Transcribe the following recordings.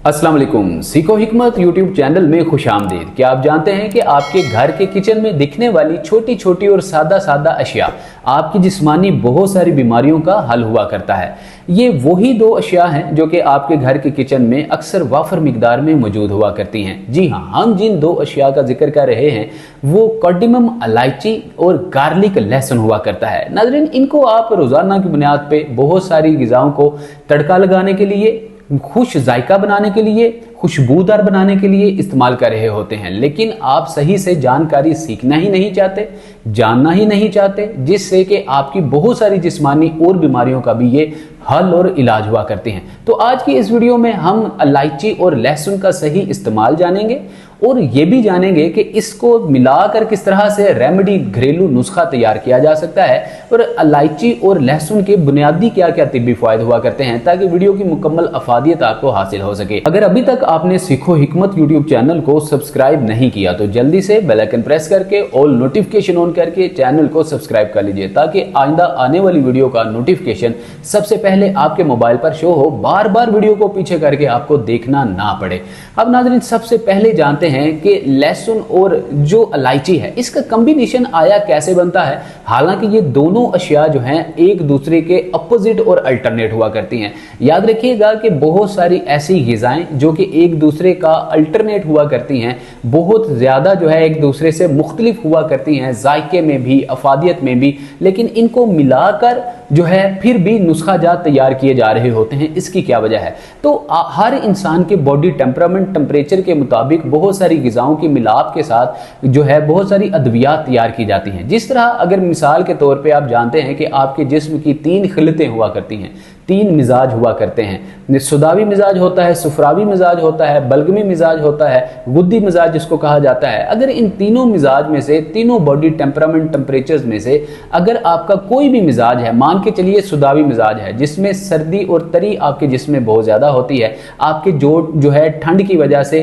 अस्सलाम वालेकुम। सीखो हिकमत यूट्यूब चैनल में खुश आमदीद। क्या आप जानते हैं कि आपके घर के किचन में दिखने वाली छोटी छोटी और सादा सादा अशिया आपकी जिस्मानी बहुत सारी बीमारियों का हल हुआ करता है। ये वही दो अशिया हैं जो कि आपके घर के किचन में अक्सर वाफर मिकदार में मौजूद हुआ करती हैं। जी हाँ, हम जिन दो अशिया का जिक्र कर रहे हैं वो कार्डिमम इलायची और गार्लिक लहसुन हुआ करता है। नाज़रीन, इनको आप रोज़ाना की बुनियाद पे बहुत सारी ग़िज़ाओं को तड़का लगाने के लिए, खुश जायका बनाने के लिए, खुशबूदार बनाने के लिए इस्तेमाल कर रहे होते हैं, लेकिन आप सही से जानकारी सीखना ही नहीं चाहते, जानना ही नहीं चाहते, जिससे कि आपकी बहुत सारी जिस्मानी और बीमारियों का भी ये हल और इलाज हुआ करते हैं। तो आज की इस वीडियो में हम इलायची और लहसुन का सही इस्तेमाल जानेंगे और ये भी जानेंगे कि इसको मिलाकर किस तरह से रेमेडी घरेलू नुस्खा तैयार किया जा सकता है और इलायची और लहसुन के बुनियादी क्या क्या तिब्बी फायदे हुआ करते हैं, ताकि वीडियो की मुकम्मल अफादियत आपको हासिल हो सके। अगर अभी तक आपने सीखो हिकमत यूट्यूब चैनल को सब्सक्राइब नहीं किया तो जल्दी से बेल आइकन प्रेस करके ऑल नोटिफिकेशन ऑन करके चैनल को सब्सक्राइब कर लीजिए, ताकि आइंदा आने वाली वीडियो का नोटिफिकेशन सबसे पहले आपके मोबाइल पर शो हो, बार बार वीडियो को पीछे करके आपको देखना ना पड़े। अब नाज़रीन, सबसे पहले जानते हैं कि लहसुन और जो इलायची है इसका कॉम्बिनेशन आया कैसे बनता है। हालांकि ये दोनों अशिया जो हैं एक दूसरे के अपोजिट और अल्टरनेट हुआ करती हैं। याद रखिएगा कि बहुत सारी ऐसी ग़िज़ाएं जो कि एक दूसरे का अल्टरनेट हुआ करती हैं, बहुत ज़्यादा जो है एक दूसरे से मुख्तलिफ हुआ करती हैं, जायके में भी, अफादियत में भी, लेकिन इनको मिलाकर जो है फिर भी नुस्खा जात तैयार किए जा रहे होते हैं। इसकी क्या वजह है? तो हर इंसान के बॉडी टेम्परामेंट, टेम्परेचर के मुताबिक बहुत सारी ग़िज़ाओं की मिलाप के साथ जो है बहुत सारी अद्वियात तैयार की जाती हैं। जिस तरह अगर मिसाल के तौर पे आप जानते हैं कि आपके जिस्म की 3 खिलतें हुआ करती हैं, 3 मिजाज हुआ करते हैं। सुदावी मिजाज होता है, सुफरावी मिजाज होता है, बलगमी मिजाज होता है, गुद्दी मिजाज जिसको कहा जाता है। अगर इन तीनों मिजाज में से, तीनों बॉडी टेम्परामेंट टेम्परेचर्स में से अगर आपका कोई भी मिजाज है, मान के चलिए सुदावी मिजाज है जिसमें सर्दी और तरी आपके जिस्म में बहुत ज़्यादा होती है, आपके जो है ठंड की वजह से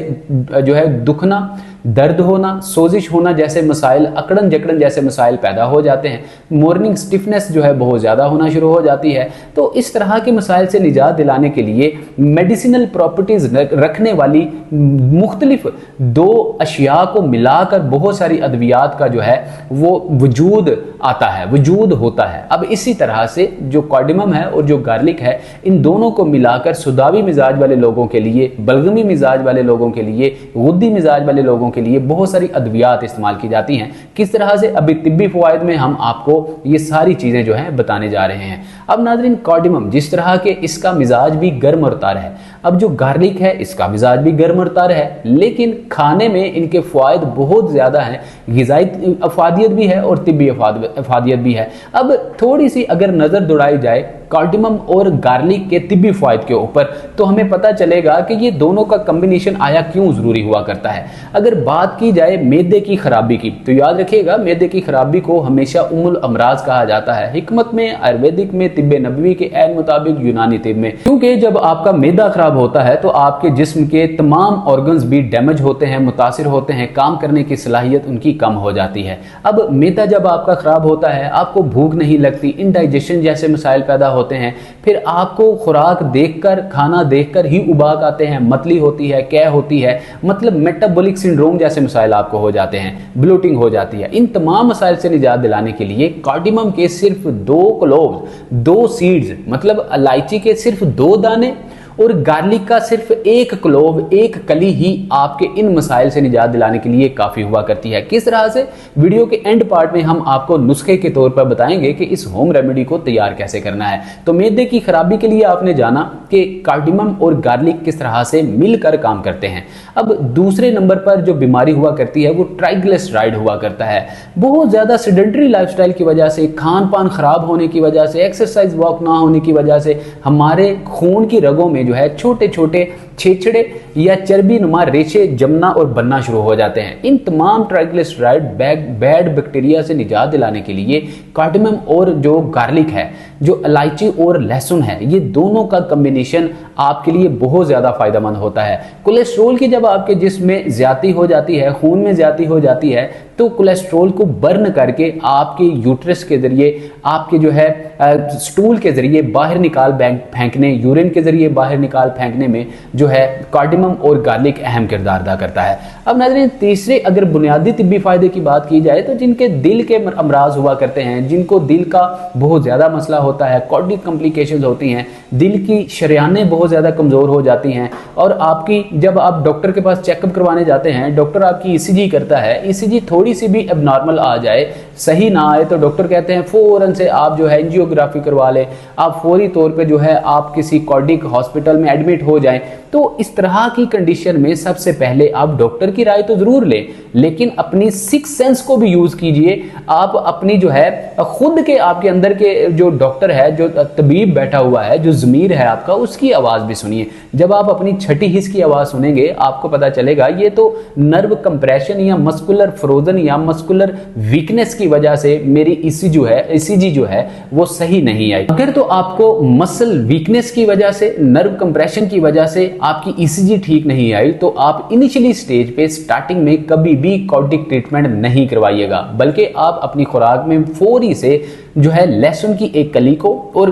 जो है दुखना, दर्द होना, सोजिश होना जैसे मसाइल, अकड़न जकड़न जैसे मसाइल पैदा हो जाते हैं, मॉर्निंग स्टिफनेस जो है बहुत ज़्यादा होना शुरू हो जाती है। तो इस तरह के मसाइल से निजात दिलाने के लिए मेडिसिनल प्रॉपर्टीज़ रखने वाली मुख्तलिफ 2 अशिया को मिलाकर बहुत सारी अद्वियात का जो है वो वजूद आता है, वजूद होता है। अब इसी तरह से जो कार्डिमम है और जो गार्लिक है, इन दोनों को मिलाकर सुदावी मिजाज वाले लोगों के लिए, बलगमी मिजाज वाले लोगों के लिए, गुद्दी मिजाज वाले लोगों के लिए बहुत सारी अद्वियात इस्तेमाल की जाती हैं। किस तरह से अभी तिब्बी फवायद में हम आपको ये सारी चीज़ें जो हैं बताने जा रहे हैं। अब नाज़रीन, कार्डिमम जिस तरह के इसका मिजाज भी गर्म और तर है, अब जो गार्लिक है इसका मिजाज भी गर्म और तर है, लेकिन खाने में इनके फ़वायद बहुत ज़्यादा हैं, ग़िज़ाई अफादियत भी है और तिब्बी अफादियत भी है। अब थोड़ी सी अगर नज़र दौड़ाई जाए कार्डिमम और गार्लिक के तिब्बी फ़वायद के ऊपर, तो हमें पता चलेगा कि ये दोनों का कॉम्बिनेशन आया क्यों ज़रूरी हुआ करता है। अगर बात की जाए मैदे की खराबी की, तो याद रखिएगा मैदे की खराबी को हमेशा उम्मुल अमराज कहा जाता है, हिकमत में, आयुर्वेदिक में, तिब्बे नबवी के ऐन मुताबिक, यूनानी तिब में। क्योंकि जब आपका मैदा खराब होता है तो आपके जिस्म के तमाम ऑर्गन्स भी डैमेज होते हैं, मुतासिर होते हैं, काम करने की सलाहियत उनकी कम हो जाती है। अब मैदा जब आपका खराब होता है, आपको भूख नहीं लगती, इंडाइजेशन जैसे मसाइल पैदा होते हैं, फिर आपको खुराक देखकर, खाना देखकर ही उबाक आते हैं, मतली होती है, कै होती है, मतलब मेटाबॉलिक सिंड्रोम जैसे मसाइल आपको हो जाते हैं, ब्लोटिंग हो जाती है। इन तमाम मसाइल से निजात दिलाने के लिए कार्डिमम के सिर्फ 2 क्लोव्स, 2 सीड्स, मतलब इलायची के सिर्फ 2 दाने और गार्लिक का सिर्फ 1 क्लोव, 1 कली ही आपके इन मसाइल से निजात दिलाने के लिए काफ़ी हुआ करती है। किस तरह से? वीडियो के एंड पार्ट में हम आपको नुस्खे के तौर पर बताएंगे कि इस होम रेमेडी को तैयार कैसे करना है। तो मैदे की खराबी के लिए आपने जाना कि कार्डिमम और गार्लिक किस तरह से मिलकर काम करते हैं। अब दूसरे नंबर पर जो बीमारी हुआ करती है वो ट्राइग्लिसराइड हुआ करता है। बहुत ज़्यादा सेडेंटरी लाइफस्टाइल की वजह से, खान पान खराब होने की वजह से, एक्सरसाइज वॉक ना होने की वजह से हमारे खून की रगों में जो है छोटे छोटे छेछड़े या चर्बी नुमा रेशे जमना और बनना शुरू हो जाते हैं। इन तमाम ट्राइग्लिसराइड बैड बैक्टीरिया से निजात दिलाने के लिए कार्डिमम और जो गार्लिक है, जो इलायची और लहसुन है, ये दोनों का कॉम्बिनेशन आपके लिए बहुत ज़्यादा फ़ायदेमंद होता है। कोलेस्ट्रोल की जब आपके जिस्म में ज़्यादती हो जाती है, खून में ज़्यादती हो जाती है, तो कोलेस्ट्रोल को बर्न करके आपके यूट्रस के ज़रिए, आपके जो है स्टूल के ज़रिए बाहर निकाल फेंकने, यूरिन के ज़रिए बाहर निकाल फेंकने में जो जो है कार्डिमम और गार्लिक अहम किरदार अदा करता है। अब नाज़रीन, तीसरे अगर बुनियादी तिब्बी फ़ायदे की बात की जाए तो जिनके दिल के अमराज हुआ करते हैं, जिनको दिल का बहुत ज़्यादा मसला होता है, कार्डिक कॉम्प्लिकेशंस होती हैं, दिल की शरियानें बहुत ज़्यादा कमज़ोर हो जाती हैं, और आपकी जब आप डॉक्टर के पास चेकअप करवाने जाते हैं, डॉक्टर आपकी ईसीजी करता है, ईसीजी थोड़ी सी भी एबनॉर्मल आ जाए, सही ना आए, तो डॉक्टर कहते हैं फ़ौरन से आप जो है एंजियोग्राफी करवा लें, आप फौरी तौर पे जो है आप किसी कार्डिक हॉस्पिटल में एडमिट हो जाएं। तो इस तरह की कंडीशन में सबसे पहले आप डॉक्टर की राय तो ज़रूर लें, लेकिन अपनी सिक्स सेंस को भी यूज़ कीजिए। आप अपनी जो है खुद के आपके अंदर के जो डॉक्टर है, जो तबीब बैठा हुआ है, जो ज़मीर है आपका, उसकी आवाज़ भी सुनिए। जब आप अपनी छठी हिस्स की आवाज़ सुनेंगे आपको पता चलेगा ये तो नर्व कंप्रेशन या मस्कुलर फ्रोजन या मस्कुलर वीकनेस की वजह से मेरी ईसीजी जो है वो सही नहीं आई। अगर तो आपको मसल वीकनेस की वजह से, नर्व कंप्रेशन की वजह से आपकी ईसीजी ठीक नहीं आई, तो आप इनिशियली स्टेज पे स्टार्टिंग में कभी भी कार्डिक ट्रीटमेंट नहीं करवाइएगा, बल्कि आप अपनी खुराक में फौरी से जो है लहसुन की एक कली को और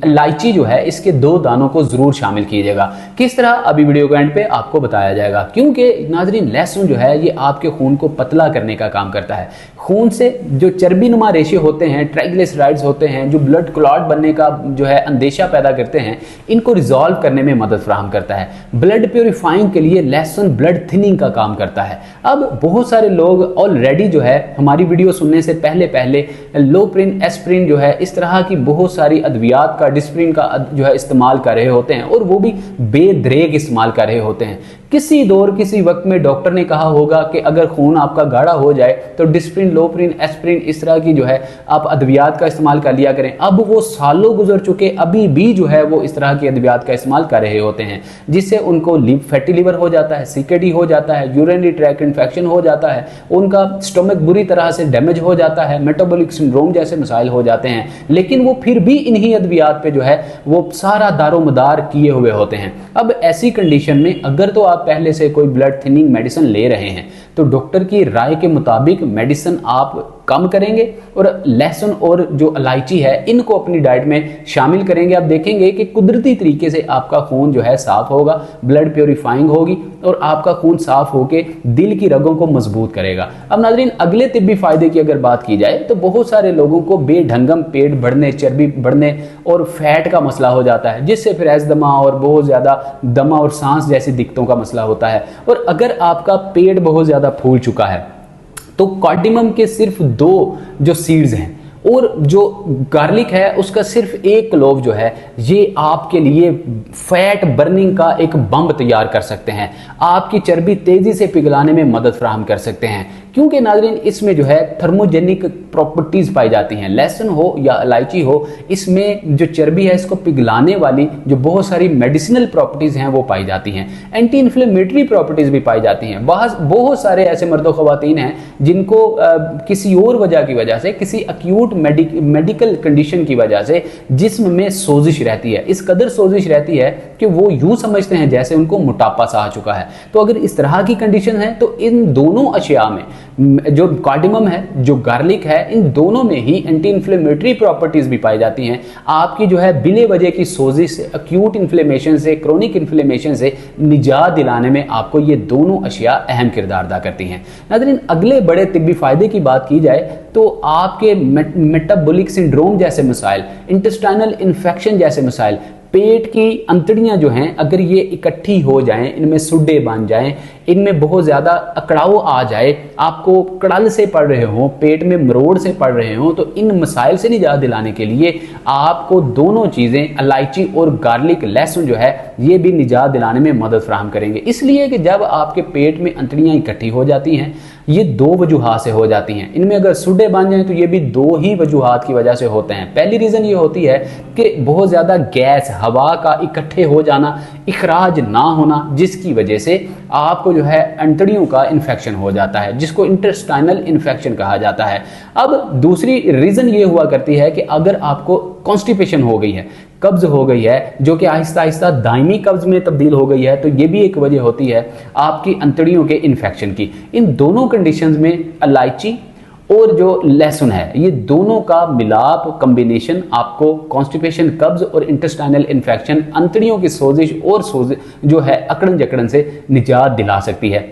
इलायची जो है इसके 2 दानों को जरूर शामिल कीजिएगा। किस तरह, अभी वीडियो के एंड पे आपको बताया जाएगा, क्योंकि नाजरीन लहसुन जो है ये आपके खून को पतला करने का काम करता है। खून से जो चर्बी नुमा रेशे होते हैं, ट्राइग्लिसराइड्स होते हैं, जो ब्लड क्लॉट बनने का जो है अंदेशा पैदा करते हैं, इनको रिजॉल्व करने में मदद फराहम करता है। ब्लड प्योरीफाइंग के लिए लहसुन ब्लड थिनिंग का काम करता है। अब बहुत सारे लोग ऑलरेडी जो है हमारी वीडियो सुनने से पहले लोप्रिन, एस्प्रिन जो है इस तरह की बहुत सारी अद्वियात का, डिस्प्रिन का जो है इस्तेमाल कर रहे होते हैं, और वो भी बेदरेग इस्तेमाल कर रहे होते हैं। किसी दौर किसी वक्त में डॉक्टर ने कहा होगा कि अगर खून आपका गाढ़ा हो जाए तो डिस्प्रिन, लोप्रिन, एस्प्रिन इस तरह की जो है आप अद्वियात का इस्तेमाल कर लिया करें। अब वो सालों गुजर चुके, अभी भी जो है वो इस तरह की अद्वियात का इस्तेमाल कर रहे होते हैं, जिससे उनको फैटी लिवर हो जाता है, सीकेडी हो जाता है, यूरिनरी ट्रैक्ट इन्फेक्शन हो जाता है, उनका स्टोमक बुरी तरह से डैमेज हो जाता है, मेटाबॉलिक सिंड्रोम जैसे मसाइल हो जाते हैं। लेकिन वो फिर भी इन्हीं अद्वियात पे जो है वो सारा दारोमदार किए हुए होते हैं। अब ऐसी कंडीशन में अगर तो आप पहले से कोई ब्लड थिनिंग मेडिसिन ले रहे हैं तो डॉक्टर की राय के मुताबिक मेडिसिन आप कम करेंगे और लहसुन और जो इलायची है इनको अपनी डाइट में शामिल करेंगे। आप देखेंगे कि कुदरती तरीके से आपका खून जो है साफ होगा, ब्लड प्योरीफाइंग होगी और आपका खून साफ होके दिल की रगों को मजबूत करेगा। अब नाज़रीन, अगले तिब्बी फायदे की अगर बात की जाए तो बहुत सारे लोगों को बेढंगम पेट बढ़ने, चर्बी बढ़ने और फैट का मसला हो जाता है, जिससे फिर एज़मा और बहुत ज़्यादा दमा और सांस जैसी दिक्कतों का मसला होता है। और अगर आपका पेट बहुत ज़्यादा फूल चुका है तो कार्डिमम के सिर्फ 2 जो सीड्स हैं और जो गार्लिक है उसका सिर्फ 1 क्लोव जो है ये आपके लिए फैट बर्निंग का एक बम तैयार कर सकते हैं, आपकी चर्बी तेजी से पिघलाने में मदद फराहम कर सकते हैं। क्योंकि नाज़रीन इसमें जो है थर्मोजेनिक प्रॉपर्टीज पाई जाती हैं। लहसुन हो या इलायची हो, इसमें जो चर्बी है इसको पिघलाने वाली जो बहुत सारी मेडिसिनल प्रॉपर्टीज हैं वो पाई जाती हैं। एंटी इन्फ्लेमेटरी प्रॉपर्टीज भी पाई जाती हैं। बहुत सारे ऐसे मर्द व ख़वातीन हैं जिनको किसी और वजह की वजह से, किसी एक्यूट मेडिकल कंडीशन की वजह से जिस्म में सोजिश रहती है। इस कदर सोजिश रहती है कि वो यूं समझते हैं जैसे उनको मोटापा सा आ चुका है। तो अगर इस तरह की कंडीशन है तो इन दोनों अशिया में, जो कार्डिमम है, जो गार्लिक है, इन दोनों में ही एंटी इन्फ्लेमेटरी प्रॉपर्टीज भी पाई जाती हैं। आपकी जो है बिले वजह की सोजिश से, एक्यूट इन्फ्लेमेशन से, क्रोनिक इन्फ्लेमेशन से निजात दिलाने में आपको ये दोनों अशिया अहम किरदार अदा करती हैं। नाज़रीन, अगले बड़े तिब्बी फायदे की बात की जाए तो आपके मेटाबॉलिक सिंड्रोम जैसे मसाइल, इंटेस्टाइनल इन्फेक्शन जैसे मसाइल, पेट की अंतड़ियां जो हैं अगर ये इकट्ठी हो जाएं, इनमें सुड्डे बन जाएं, इनमें बहुत ज़्यादा अकड़ाव आ जाए, आपको कड़ल से पड़ रहे हो, पेट में मरोड़ से पड़ रहे हो, तो इन मसाइल से निजात दिलाने के लिए आपको दोनों चीज़ें, इलायची और गार्लिक, लहसुन जो है ये भी निजात दिलाने में मदद फराहम करेंगे। इसलिए कि जब आपके पेट में अंतड़ियाँ इकट्ठी हो जाती हैं, ये 2 वजूहात से हो जाती हैं। इनमें अगर सुड्डे बन जाएं तो ये भी 2 ही वजूहात की वजह से होते हैं। पहली रीज़न ये होती है कि बहुत ज़्यादा गैस, हवा का इकट्ठे हो जाना, इखराज ना होना, जिसकी वजह से आपको जो है अंतड़ियों का इन्फेक्शन हो जाता है, जिसको इंटेस्टाइनल इन्फेक्शन कहा जाता है। अब दूसरी रीज़न ये हुआ करती है कि अगर आपको कॉन्स्टिपेशन हो गई है, कब्ज हो गई है, जो कि आहिस्ता आहिस्ता दायमी कब्ज में तब्दील हो गई है, तो ये भी एक वजह होती है आपकी अंतड़ियों के इन्फेक्शन की। इन दोनों कंडीशंस में इलायची और जो लहसुन है, ये दोनों का मिलाप कॉम्बिनेशन आपको कॉन्स्टिपेशन, कब्ज और इंटेस्टाइनल इन्फेक्शन, अंतड़ियों की सोजिश और जो है अकड़न जकड़न से निजात दिला सकती है।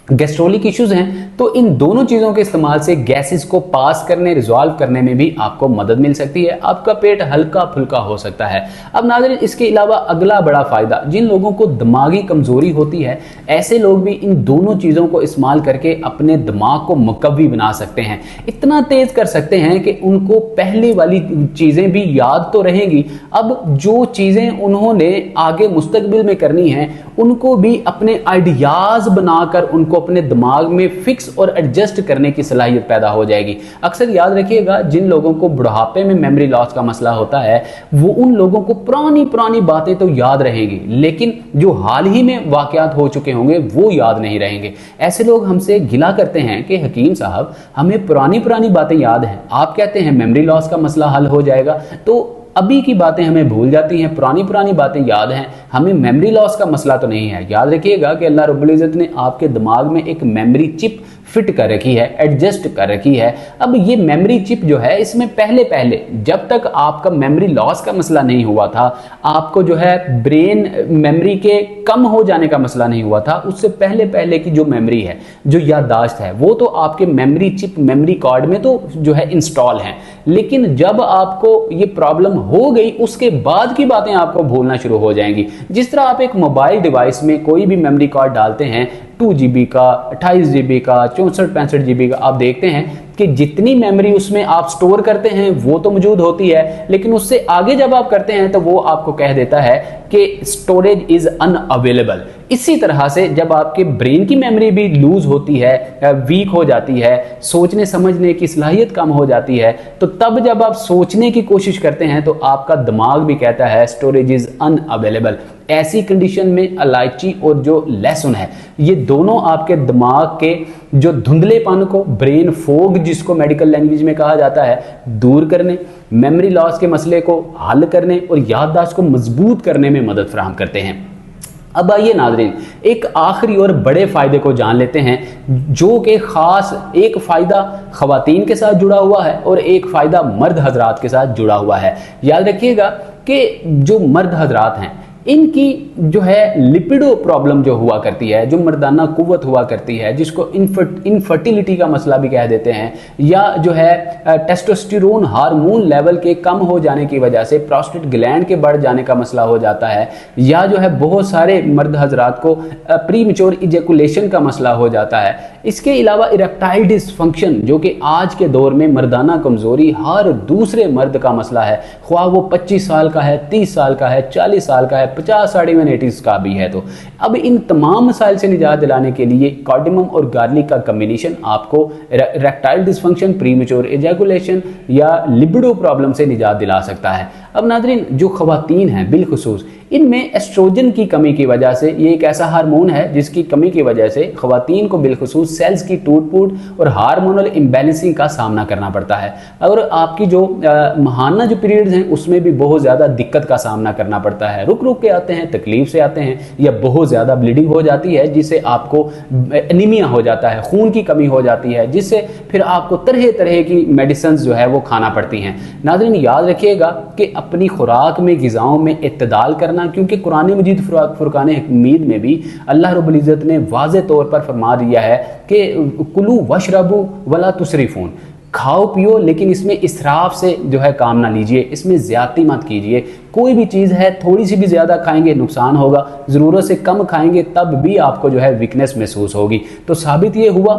गैस्ट्रोलिक इश्यूज हैं तो इन दोनों चीज़ों के इस्तेमाल से गैसेस को पास करने, रिजॉल्व करने में भी आपको मदद मिल सकती है, आपका पेट हल्का फुल्का हो सकता है। अब नाज़रीन, इसके अलावा अगला बड़ा फ़ायदा, जिन लोगों को दिमागी कमज़ोरी होती है, ऐसे लोग भी इन दोनों चीज़ों को इस्तेमाल करके अपने दिमाग को मुकव्वी बना सकते हैं, इतना तेज़ कर सकते हैं कि उनको पहले वाली चीज़ें भी याद तो रहेंगी, अब जो चीज़ें उन्होंने आगे मुस्तकबिल में करनी हैं उनको भी अपने आइडियाज़ बनाकर उनको अपने दिमाग में फिक्स और एडजस्ट करने की सलाहियत पैदा हो जाएगी। अक्सर याद रखिएगा, जिन लोगों को बुढ़ापे में मेमोरी लॉस का मसला होता है वो उन लोगों को पुरानी पुरानी बातें तो याद रहेंगी, लेकिन जो हाल ही में वाकयात हो चुके होंगे वो याद नहीं रहेंगे। ऐसे लोग हमसे गिला करते हैं कि हकीम साहब हमें पुरानी पुरानी बातें याद हैं, आप कहते हैं मेमोरी लॉस का मसला हल हो जाएगा, तो अभी की बातें हमें भूल जाती हैं, पुरानी पुरानी बातें याद हैं, हमें मेमोरी लॉस का मसला तो नहीं है। याद रखिएगा कि अल्लाह रब्बुल इज़्ज़त ने आपके दिमाग में एक मेमोरी चिप फिट कर रखी है, एडजस्ट कर रखी है। अब ये मेमोरी चिप जो है, इसमें पहले पहले जब तक आपका मेमोरी लॉस का मसला नहीं हुआ था, आपको जो है ब्रेन मेमोरी के कम हो जाने का मसला नहीं हुआ था, उससे पहले पहले की जो मेमोरी है, जो याददाश्त है, वो तो आपके मेमोरी चिप, मेमोरी कार्ड में तो जो है इंस्टॉल है। लेकिन जब आपको ये प्रॉब्लम हो गई, उसके बाद की बातें आपको भूलना शुरू हो जाएंगी। जिस तरह आप एक मोबाइल डिवाइस में कोई भी मेमोरी कार्ड डालते हैं, 2 GB का, 28 GB का, 64-65 GB का, आप देखते हैं कि जितनी मेमोरी उसमें आप स्टोर करते हैं वो तो मौजूद होती है, लेकिन उससे आगे जब आप करते हैं तो वो आपको कह देता है कि स्टोरेज इज अनअवेलेबल। इसी तरह से जब आपके ब्रेन की मेमोरी भी लूज होती है, वीक हो जाती है, सोचने समझने की सलाहियत कम हो जाती है, तो तब जब आप सोचने की कोशिश करते हैं तो आपका दिमाग भी कहता है स्टोरेज इज अनअवेलेबल। ऐसी कंडीशन में इलायची और जो लहसुन है, ये दोनों आपके दिमाग के जो धुंधलेपन को, ब्रेन फोग जिसको मेडिकल लैंग्वेज में कहा जाता है, दूर करने, मेमोरी लॉस के मसले को हल करने और याददाश्त को मजबूत करने में मदद फराहम करते हैं। अब आइए नाज़रीन, एक आखिरी और बड़े फ़ायदे को जान लेते हैं, जो कि ख़ास एक फ़ायदा ख़वातीन के साथ जुड़ा हुआ है और एक फ़ायदा मर्द हजरात के साथ जुड़ा हुआ है। याद रखिएगा कि जो मर्द हजरात हैं, इनकी जो है लिपिडो प्रॉब्लम जो हुआ करती है, जो मर्दाना कुव्वत हुआ करती है, जिसको इनफर्टिलिटी का मसला भी कह देते हैं, या जो है टेस्टोस्टेरोन हार्मोन लेवल के कम हो जाने की वजह से प्रोस्टेट ग्लैंड के बढ़ जाने का मसला हो जाता है, या जो है बहुत सारे मर्द हजरात को प्रीमेच्योर इजैकुलेशन का मसला हो जाता है। इसके अलावा इरेक्टाइल डिसफंक्शन, जो कि आज के दौर में मर्दाना कमज़ोरी हर दूसरे मर्द का मसला है, ख्वाह वो 25 साल का है, 30 साल का है, 40 साल का है, 50 साढ़े 80 का भी है। तो अब इन तमाम मसाइल से निजात दिलाने के लिए कार्डिमम और गार्लिक का कम्बिनेशन आपको इरेक्टाइल डिसफंक्शन, प्रीमेच्योर इजैकुलेशन या लिबिडो प्रॉब्लम से निजात दिला सकता है। अब नाज़रीन, जो ख़वातीन हैं बिलखुसूस, इनमें एस्ट्रोजन की कमी की वजह से, ये एक ऐसा हार्मोन है जिसकी कमी की वजह से ख़वातीन को बिलखुसूस सेल्स की टूट फूट और हार्मोनल इम्बैलेंसिंग का सामना करना पड़ता है। और आपकी जो माहाना जो पीरियड्स हैं उसमें भी बहुत ज़्यादा दिक्कत का सामना करना पड़ता है। रुक रुक के आते हैं, तकलीफ से आते हैं, या बहुत ज़्यादा ब्लीडिंग हो जाती है जिससे आपको एनीमिया हो जाता है, खून की कमी हो जाती है, जिससे फिर आपको तरह तरह की मेडिसिन जो है वो खाना पड़ती हैं। नाज़रीन, याद रखिएगा कि अपनी खुराक में, ग़िज़ाओं में इत्तदाल करना, क्योंकि कुरान मजीद फुरकान हमीद में भी अल्लाह रब्बुल इज़्ज़त ने वाज़े तौर पर फरमा दिया है कि कुलू वशरबू वला तुसरिफून, खाओ पियो लेकिन इसमें इसराफ से जो है काम ना लीजिए, इसमें ज़्यादती मत कीजिए। कोई भी चीज़ है, थोड़ी सी भी ज़्यादा खाएंगे नुकसान होगा, ज़रूरत से कम खाएंगे तब भी आपको जो है वीकनेस महसूस होगी। तो साबित ये हुआ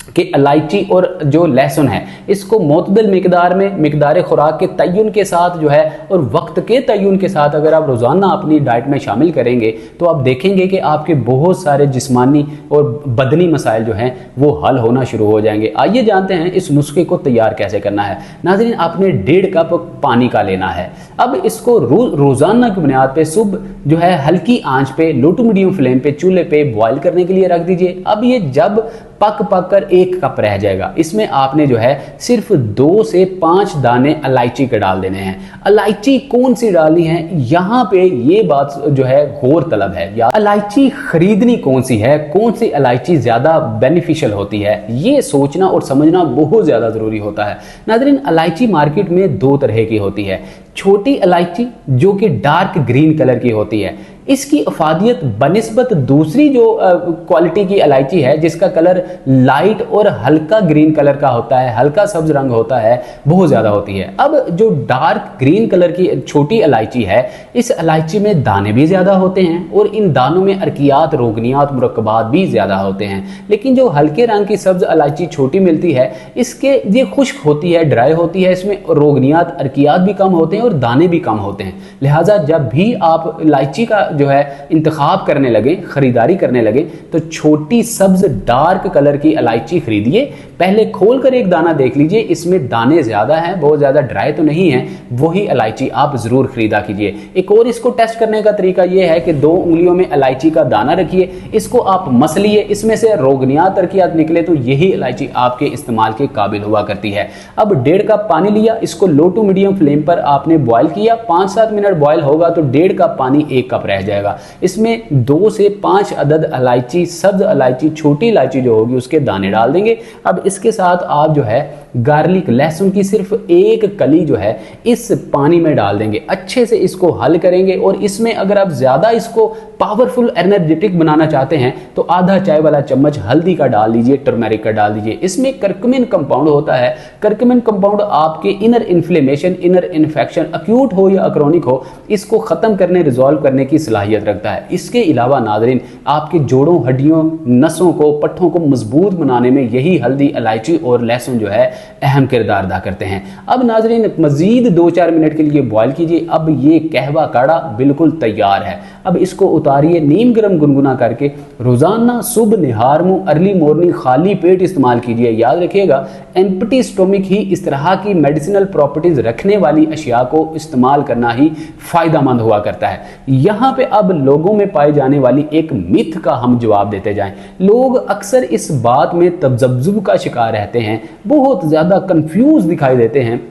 कि इलायची और जो लहसुन है, इसको मोतदल मिकदार में, मिकदार खुराक के तय्युन के साथ जो है और वक्त के तय्युन के साथ अगर आप रोज़ाना अपनी डाइट में शामिल करेंगे तो आप देखेंगे कि आपके बहुत सारे जिस्मानी और बदनी मसाइल जो हैं वो हल होना शुरू हो जाएंगे। आइए जानते हैं इस नुस्खे को तैयार कैसे करना है। नाज़रीन, आपने 1.5 कप पानी का लेना है। अब इसको रोज़ाना की बुनियाद पर सुबह जो है हल्की आँच पे, लो टू मीडियम फ्लेम पे, चूल्हे पे बॉयल करने के लिए रख दीजिए। अब ये जब पक पक कर 1 कप रह जाएगा। इसमें आपने जो है सिर्फ 2 से 5 दाने इलायची के डाल देने हैं। इलायची कौन सी डालनी है, यहाँ पे ये बात जो है गौर तलब है, या इलायची खरीदनी कौन सी है, कौन सी इलायची ज्यादा बेनिफिशियल होती है, ये सोचना और समझना बहुत ज्यादा जरूरी होता है। नाज़रीन, इलायची मार्केट में 2 तरह की होती है। छोटी इलायची जो कि डार्क ग्रीन कलर की होती है, इसकी अफादियत बनिस्बत दूसरी जो क्वालिटी की इलायची है जिसका कलर लाइट और हल्का ग्रीन कलर का होता है, हल्का सब्ज रंग होता है, बहुत ज़्यादा होती है। अब जो डार्क ग्रीन कलर की छोटी इलायची है, इस इलायची में दाने भी ज़्यादा होते हैं और इन दानों में अर्कियात, रोगनियात, मुरक्कबात भी ज़्यादा होते हैं। लेकिन जो हल्के रंग की सब्ज इलायची छोटी मिलती है, इसके ये खुश्क होती है, ड्राई होती है, इसमें रोगनियात, अर्कियात भी कम होते हैं और दाने भी कम होते हैं। लिहाजा जब भी आप इलायची का जो है इंतखाब करने लगे, खरीदारी करने लगे, तो छोटी सब्ज डार्क कलर की इलायची खरीदिए। पहले खोलकर एक दाना देख लीजिए, इसमें दाने ज्यादा हैं, बहुत ज्यादा ड्राई तो नहीं है, वही इलायची आप जरूर खरीदा कीजिए। एक और इसको टेस्ट करने का तरीका यह है कि 2 उंगलियों में इलायची का दाना रखिए, इसको आप मसलिए, इसमें से रोगनियात, तरकियात निकले तो यही इलायची आपके इस्तेमाल के काबिल हुआ करती है। अब 1.5 कप पानी लिया, इसको लो टू मीडियम फ्लेम पर आपने बॉयल किया, 5-7 मिनट बॉयल होगा तो 1.5 कप पानी 1 कप रह जाएगा। इसमें 2 से 5 अदद इलायची, सब्ज इलायची, छोटी इलायची जो होगी उसके दाने डाल देंगे। अब इसके साथ आप जो है गार्लिक, लहसुन की सिर्फ 1 कली जो है इस पानी में डाल देंगे, अच्छे से इसको हल करेंगे। और इसमें अगर आप ज्यादा इसको पावरफुल एनर्जेटिक बनाना चाहते हैं तो आधा चाय वाला चम्मच हल्दी का डाल लीजिए, टर्मेरिक का डाल दीजिए। इसमें करक्यूमिन कंपाउंड होता है। करक्यूमिन कंपाउंड आपके inner inflammation, inner infection, acute हो या अक्रोनिक हो, इसको खत्म करने, रिजॉल्व करने की सलाहियत रखता है। इसके अलावा नाज़रीन, आपके जोड़ों, हड्डियों, नसों को, पट्ठों को मजबूत बनाने में यही हल्दी, इलायची और लहसुन जो है अहम किरदार अदा करते हैं। अब नाज़रीन, मजीद 2-4 मिनट के लिए बॉयल कीजिए। अब ये कहवा काढ़ा बिल्कुल तैयार है। अब इसको उतारिए, नीम गर्म गुनगुना करके रोजाना सुबह निहार मुंह, अर्ली मॉर्निंग खाली पेट इस्तेमाल कीजिए। याद रखिएगा, एम्प्टी स्टोमिक ही इस तरह की मेडिसिनल प्रॉपर्टीज रखने वाली अशिया को इस्तेमाल करना ही फायदेमंद हुआ करता है। यहाँ पे अब लोगों में पाई जाने वाली एक मिथ का हम जवाब देते जाएं। लोग अक्सर इस बात में तब्ज़ुब का शिकार रहते हैं, बहुत ज्यादा कंफ्यूज दिखाई देते हैं,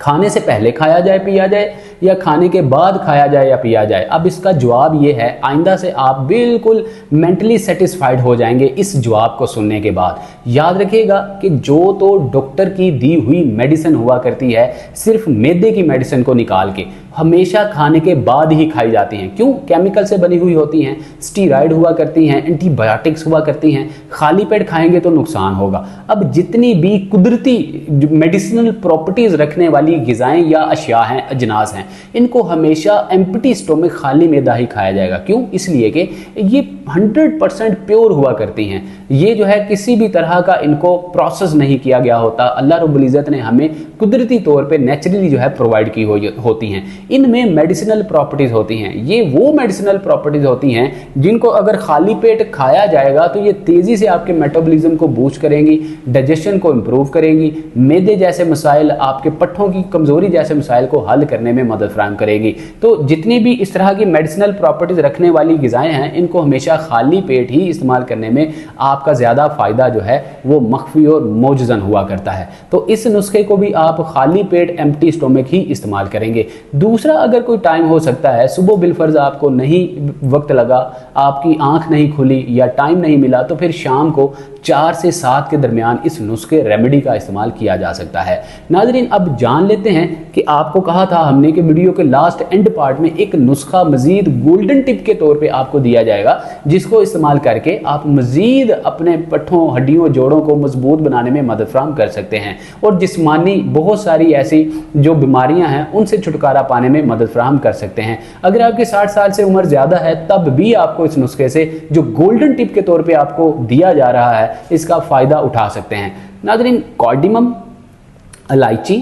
खाने से पहले खाया जाए, पिया जाए, या खाने के बाद खाया जाए या पिया जाए। अब इसका जवाब ये है, आइंदा से आप बिल्कुल मेंटली सेटिस्फाइड हो जाएंगे इस जवाब को सुनने के बाद। याद रखिएगा कि जो तो डॉक्टर की दी हुई मेडिसिन हुआ करती है, सिर्फ मैदे की मेडिसिन को निकाल के हमेशा खाने के बाद ही खाई जाती हैं। क्यों? केमिकल से बनी हुई होती हैं, स्टीराइड हुआ करती हैं, एंटीबायोटिक्स हुआ करती हैं, खाली पेट खाएंगे तो नुकसान होगा। अब जितनी भी कुदरती मेडिसिनल प्रॉपर्टीज रखने वाली ग़िज़ाएं या अशिया हैं, अजनास हैं, इनको हमेशा एम्प्टी स्टोमिक, खाली मैदा ही खाया जाएगा। क्यों? इसलिए कि ये 100% प्योर हुआ करती हैं। ये जो है किसी भी तरह का इनको प्रोसेस नहीं किया गया होता। अल्लाह रब्बुल इज़्ज़त ने हमें कुदरती तौर पे नेचुरली जो है प्रोवाइड की होती हैं। इनमें मेडिसिनल प्रॉपर्टीज होती हैं। ये वो मेडिसिनल प्रॉपर्टीज होती हैं जिनको अगर खाली पेट खाया जाएगा तो ये तेजी से आपके मेटाबॉलिज्म को बूस्ट करेंगी, डाइजेशन को इंप्रूव करेंगी, मैदे जैसे मसाइल, आपके पट्ठों की कमजोरी जैसे मसाइल को हल करने में मदद फराहम करेगी। तो जितनी भी इस तरह की मेडिसिनल प्रॉपर्टीज रखने वाली ग़िज़ाएं हैं, इनको हमेशा खाली पेट ही इस्तेमाल करने में आपका ज़्यादा फ़ायदा जो है वो मख्फी और मोजज़न हुआ करता है। तो इस नुस्खे को भी आप खाली पेट, एम्प्टी स्टोमिक ही इस्तेमाल करेंगे। दूसरा, अगर कोई टाइम हो सकता है, सुबह बिलफर्ज आपको नहीं वक्त लगा, आपकी आंख नहीं खुली या टाइम नहीं मिला, तो फिर शाम को 4 से 7 के दरमियान इस नुस्खे रेमेडी का इस्तेमाल किया जा सकता है। नाज़रीन, अब जान लेते हैं कि आपको कहा था हमने कि वीडियो के लास्ट एंड पार्ट में एक नुस्खा मजीद गोल्डन टिप के तौर पे आपको दिया जाएगा, जिसको इस्तेमाल करके आप मजीद अपने पट्ठों, हड्डियों, जोड़ों को मजबूत बनाने में मदद फराहम कर सकते हैं और जिस्मानी बहुत सारी ऐसी जो बीमारियां हैं उनसे छुटकारा पाने में मदद फराहम कर सकते हैं। अगर आपकी 60 साल से उम्र ज़्यादा है तब भी आपको इस नुस्खे से जो गोल्डन टिप के तौर पे आपको दिया जा रहा है इसका फ़ायदा उठा सकते हैं। नाज़रीन, कार्डिमम, इलायची,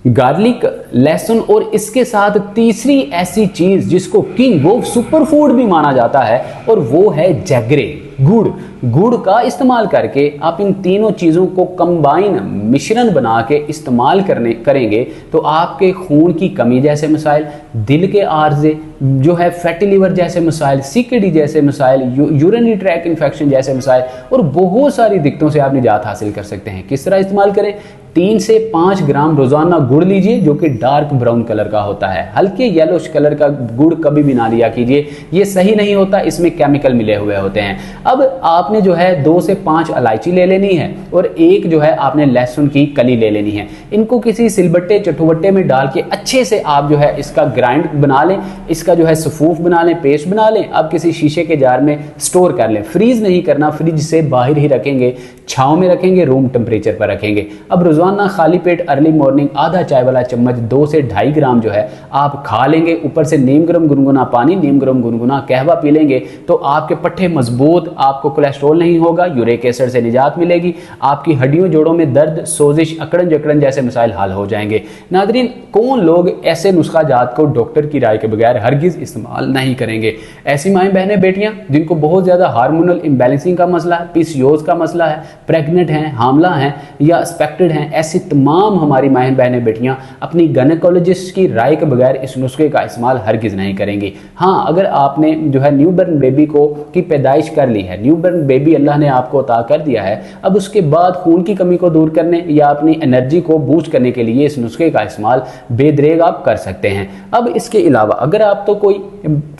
गार्लिक, लहसुन और इसके साथ तीसरी ऐसी चीज जिसको किंग ऑफ सुपर फूड भी माना जाता है और वो है जैगरी, गुड़। गुड़ का इस्तेमाल करके आप इन तीनों चीज़ों को कंबाइन मिश्रण बना के इस्तेमाल करेंगे तो आपके खून की कमी जैसे मसाइल, दिल के आर्जे जो है, फैटी लिवर जैसे मसाइल, सीकेडी जैसे मसाइल, यूरिनरी ट्रैक इन्फेक्शन जैसे मसाइल और बहुत सारी दिक्कतों से आप निजात हासिल कर सकते हैं। किस तरह इस्तेमाल करें? 3 से 5 ग्राम रोजाना गुड़ लीजिए जो कि डार्क ब्राउन कलर का होता है। हल्के येलोश कलर का गुड़ कभी भी ना लिया कीजिए, ये सही नहीं होता, इसमें केमिकल मिले हुए होते हैं। अब आपने जो है 2 से 5 इलायची ले लेनी है और एक जो है आपने लहसुन की कली ले लेनी है। इनको किसी सिलबट्टे चटुवट्टे में डाल के अच्छे से आप जो है इसका ग्राइंड बना लें, इसका जो है सफूफ बना लें, पेस्ट बना लें। अब किसी शीशे के जार में स्टोर कर लें, फ्रीज नहीं करना, फ्रिज से बाहर ही रखेंगे, छांव में रखेंगे, रूम टेम्परेचर पर रखेंगे। अब रोजाना खाली पेट अर्ली मॉर्निंग आधा चाय वाला चम्मच 2 से 2.5 ग्राम जो है आप खा लेंगे। ऊपर से नीम गर्म गुनगुना पानी, नीम गर्म गुनगुना कहवा पी लेंगे तो आपके पट्टे मजबूत, आपको कोलेस्ट्रॉल नहीं होगा, यूरिक एसिड से निजात मिलेगी, आपकी हड्डियों जोड़ों में दर्द, सोजिश, अकड़न जकड़न जैसे मसाइल हल हो जाएंगे। नादरीन, कौन लोग ऐसे नुस्खा जात को डॉक्टर की राय के बगैर हरगिज इस्तेमाल नहीं करेंगे? ऐसी माएँ बहनें बेटियां जिनको बहुत ज्यादा हार्मोनल इम्बैलेंसिंग का मसला है, पीसीओएस का मसला है, प्रेग्नेंट हैं, हामला हैं या एक्सपेक्टेड हैं, ऐसी तमाम हमारी माएँ बहनें बेटियां अपनी गायनेकोलॉजिस्ट की राय के बगैर इस नुस्खे का इस्तेमाल हरगिज नहीं करेंगी। हाँ, अगर आपने जो है न्यूबॉर्न बेबी की पैदाइश कर ली है, न्यूबॉर्न बेबी अल्लाह ने आपको अता कर दिया है, अब उसके बाद खून की कमी को दूर करने या अपनी एनर्जी को बूस्ट करने के लिए इस नुस्खे का इस्तेमाल बेदरेग आप कर सकते हैं। अब इसके अलावा अगर आप तो कोई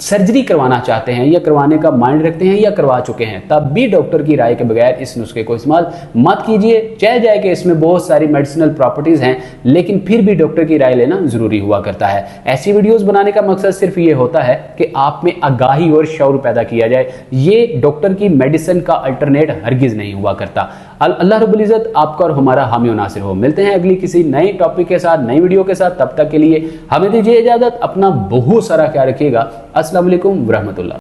सर्जरी करवाना चाहते हैं या करवाने का माइंड रखते हैं या करवा चुके हैं, तब भी डॉक्टर की राय के बगैर इस नुस्खे को इस्तेमाल मत कीजिए। चाहे जाए कि इसमें बहुत सारी मेडिसिनल प्रॉपर्टीज हैं, लेकिन फिर भी डॉक्टर की राय लेना जरूरी हुआ करता है। ऐसी वीडियोस बनाने का मकसद सिर्फ ये होता है कि आप में आगाही और शऊर पैदा किया जाए। ये डॉक्टर की मेडिसिन का अल्टरनेट हरगिज नहीं हुआ करता। अल्लाह रब्बुल इज्जत आपका और हमारा हामी और नासिर हो। मिलते हैं अगली किसी नए टॉपिक के साथ, नई वीडियो के साथ। तब तक के लिए हमें दीजिए इजाजत। अपना बहुत सारा ख्याल रखिएगा। अस्सलाम वालेकुम व रहमतुल्लाह।